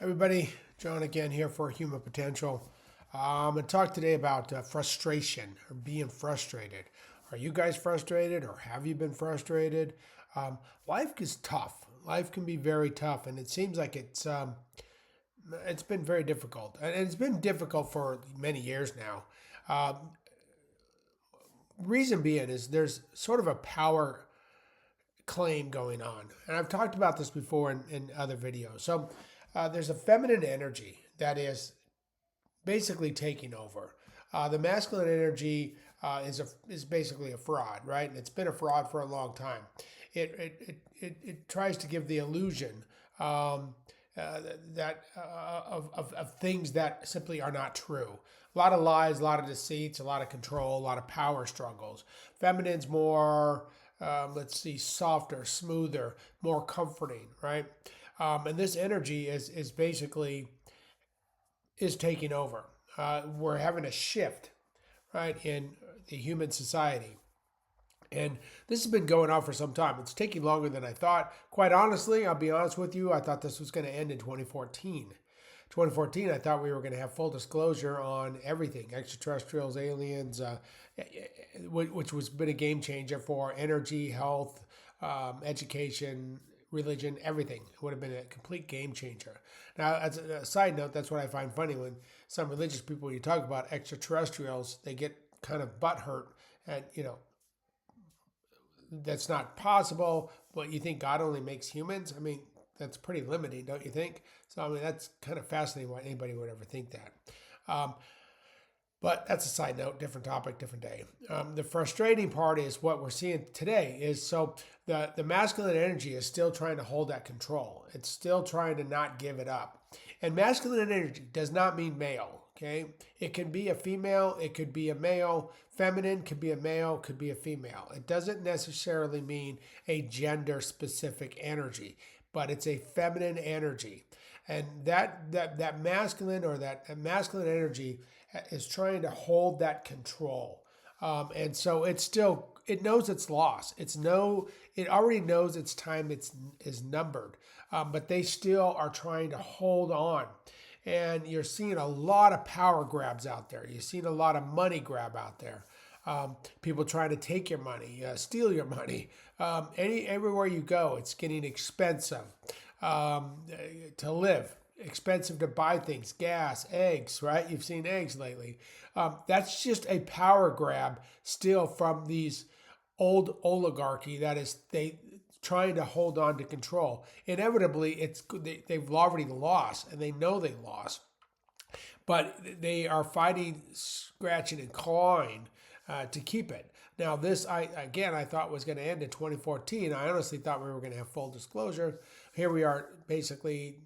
Everybody, John again here for Human Potential. I'm going to talk today about frustration or being frustrated. Are you guys frustrated or have you been frustrated? Life is tough. Life can be very tough, and it seems like it's been very difficult, and it's been difficult for many years now. Reason being is there's sort of a power claim going on. And I've talked about this before in other videos. So there's a feminine energy that is basically taking over. The masculine energy is basically a fraud, right? And it's been a fraud for a long time. It tries to give the illusion of things that simply are not true. A lot of lies, a lot of deceits, a lot of control, a lot of power struggles. Feminine's more, let's see, softer, smoother, more comforting, right? And this energy is basically is taking over. We're having a shift, right, in the human society. And this has been going on for some time. It's taking longer than I thought. Quite honestly, I'll be honest with you, I thought this was going to end in 2014. 2014, I thought we were going to have full disclosure on everything, extraterrestrials, aliens, which was been a game changer for energy, health, education, religion, everything. It would have been a complete game changer. Now, as a side note, that's what I find funny when some religious people, when you talk about extraterrestrials, they get kind of butthurt and, that's not possible. But you think God only makes humans? I mean, that's pretty limiting, don't you think? So, I mean, that's kind of fascinating why anybody would ever think that. But that's a side note, different topic, different day. The frustrating part is what we're seeing today is so the masculine energy is still trying to hold that control. It's still trying to not give it up. And masculine energy does not mean male, okay? It can be a female, it could be a male. Feminine could be a male, could be a female. It doesn't necessarily mean a gender specific energy, but it's a feminine energy. And that masculine or that masculine energy is trying to hold that control. And so it knows it's lost. It already knows its time is numbered. But they still are trying to hold on. And you're seeing a lot of power grabs out there. You're seeing a lot of money grab out there. People trying to take your money, steal your money. Everywhere you go, it's getting expensive to live, expensive to buy things, gas, eggs, right? You've seen eggs lately. That's just a power grab still from these old oligarchy that is they trying to hold on to control. Inevitably, they've already lost, and they know they lost, but they are fighting, scratching, and clawing to keep it. Now, this I thought was going to end in 2014. I honestly thought we were going to have full disclosure. Here we are, basically,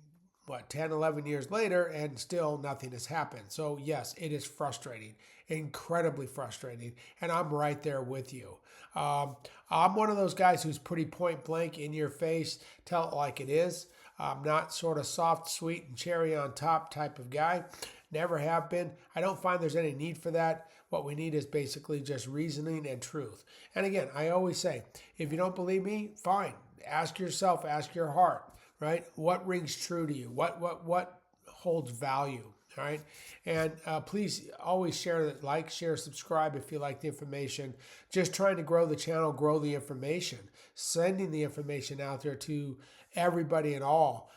10, 11 years later, and still nothing has happened. So yes, it is frustrating, incredibly frustrating, and I'm right there with you. I'm one of those guys who's pretty point blank in your face, tell it like it is. I'm not sort of soft, sweet, and cherry on top type of guy. Never have been. I don't find there's any need for that. What we need is basically just reasoning and truth. And again, I always say, if you don't believe me, fine. Ask yourself, ask your heart, right? What rings true to you? What holds value, right? And please always share, share, subscribe if you like the information. Just trying to grow the channel, grow the information, sending the information out there to everybody and all,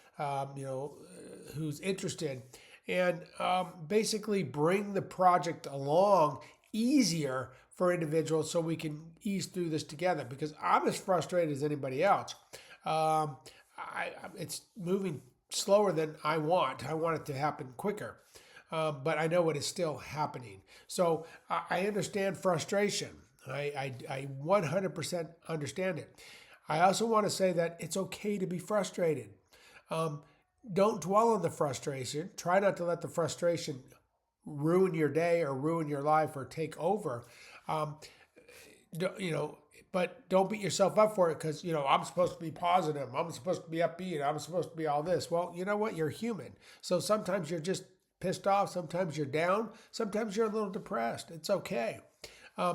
who's interested. And basically bring the project along easier for individuals so we can ease through this together, because I'm as frustrated as anybody else. It's moving slower than I want. I want it to happen quicker, but I know it is still happening. So I understand frustration. I 100% understand it. I also want to say that it's okay to be frustrated. Don't dwell on the frustration. Try not to let the frustration ruin your day or ruin your life or take over. But don't beat yourself up for it because, I'm supposed to be positive. I'm supposed to be upbeat. I'm supposed to be all this. Well, you know what? You're human. So sometimes you're just pissed off. Sometimes you're down. Sometimes you're a little depressed. It's okay.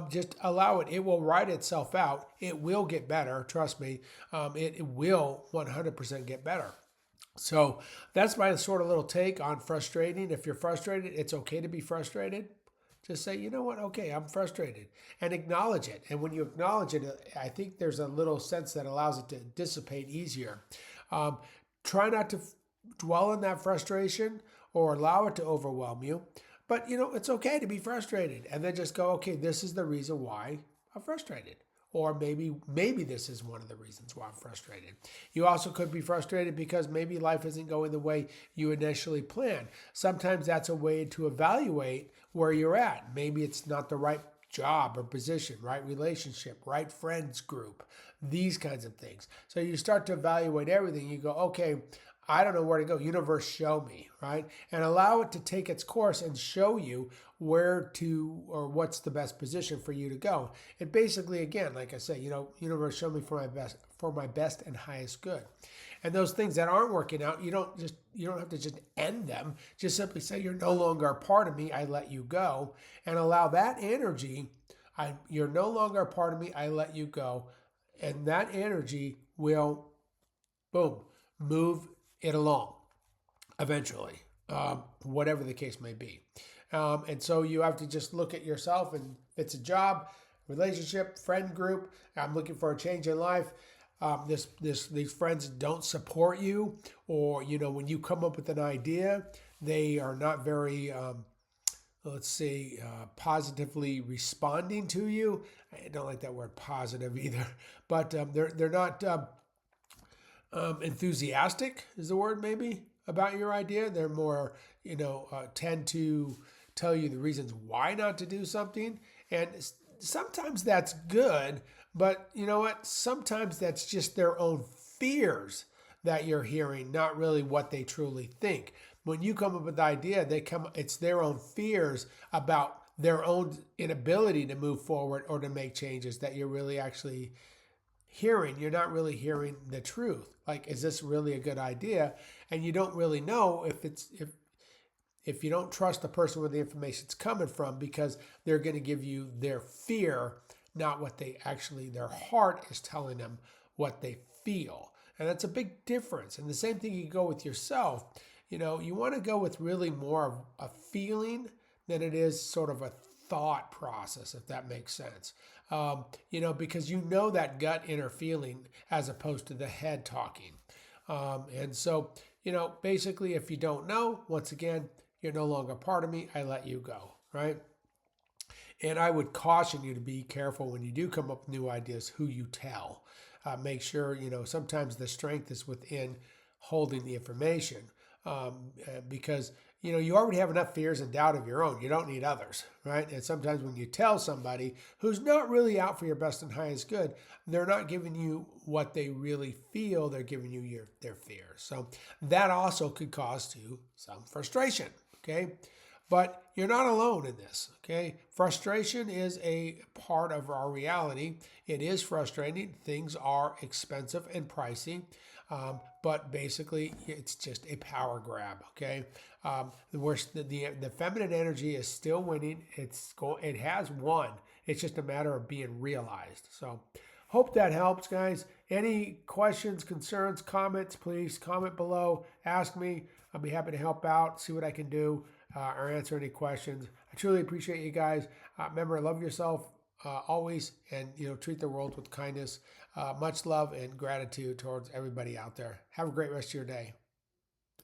Just allow it. It will write itself out. It will get better. Trust me. It will 100% get better. So that's my sort of little take on frustrating. If you're frustrated, it's okay to be frustrated. Just say, you know what? Okay, I'm frustrated, and acknowledge it. And when you acknowledge it, I think there's a little sense that allows it to dissipate easier. Um, Try not to dwell in that frustration or allow it to overwhelm you. But it's okay to be frustrated, and then just go, okay, this is the reason why I'm frustrated. Or maybe this is one of the reasons why I'm frustrated. You also could be frustrated because maybe life isn't going the way you initially planned. Sometimes that's a way to evaluate where you're at. Maybe it's not the right job or position, right relationship, right friends group, these kinds of things. So you start to evaluate everything. You go, okay, I don't know where to go. Universe, show me, right? And allow it to take its course and show you where to or what's the best position for you to go. And basically, again, like I say, universe, show me for my best and highest good. And those things that aren't working out, you don't have to just end them. Just simply say, you're no longer a part of me. I let you go, and allow that energy. You're no longer a part of me. I let you go, and that energy will, boom, move it along eventually, whatever the case may be. And so you have to just look at yourself, and if it's a job, relationship, friend group, I'm looking for a change in life. These friends don't support you, or when you come up with an idea, they are not very let's say positively responding to you. I don't like that word positive either, but they're not enthusiastic is the word maybe about your idea. They're more tend to tell you the reasons why not to do something, and sometimes that's good, but you know what? Sometimes that's just their own fears that you're hearing, not really what they truly think. When you come up with the idea, it's their own fears about their own inability to move forward or to make changes that you're really actually hearing. You're not really hearing the truth. Like, is this really a good idea? And you don't really know if you don't trust the person where the information's coming from, because they're going to give you their fear, not what their heart is telling them what they feel. And that's a big difference. And the same thing you go with yourself. You want to go with really more of a feeling than it is sort of a thought process, if that makes sense. Because that gut inner feeling as opposed to the head talking. And so, basically, if you don't know, once again, you're no longer part of me. I let you go, right? And I would caution you to be careful when you do come up with new ideas, who you tell. Make sure, sometimes the strength is within holding the information, because you already have enough fears and doubt of your own. You don't need others, right? And sometimes when you tell somebody who's not really out for your best and highest good, they're not giving you what they really feel. They're giving you their fears. So that also could cause some frustration, okay? But you're not alone in this, okay? Frustration is a part of our reality. It is frustrating. Things are expensive and pricey. But basically, it's just a power grab. Okay, the feminine energy is still winning. It has won. It's just a matter of being realized. So, hope that helps, guys. Any questions, concerns, comments? Please comment below. Ask me. I'll be happy to help out. See what I can do or answer any questions. I truly appreciate you guys. Remember, love yourself always, and treat the world with kindness. Much love and gratitude towards everybody out there. Have a great rest of your day.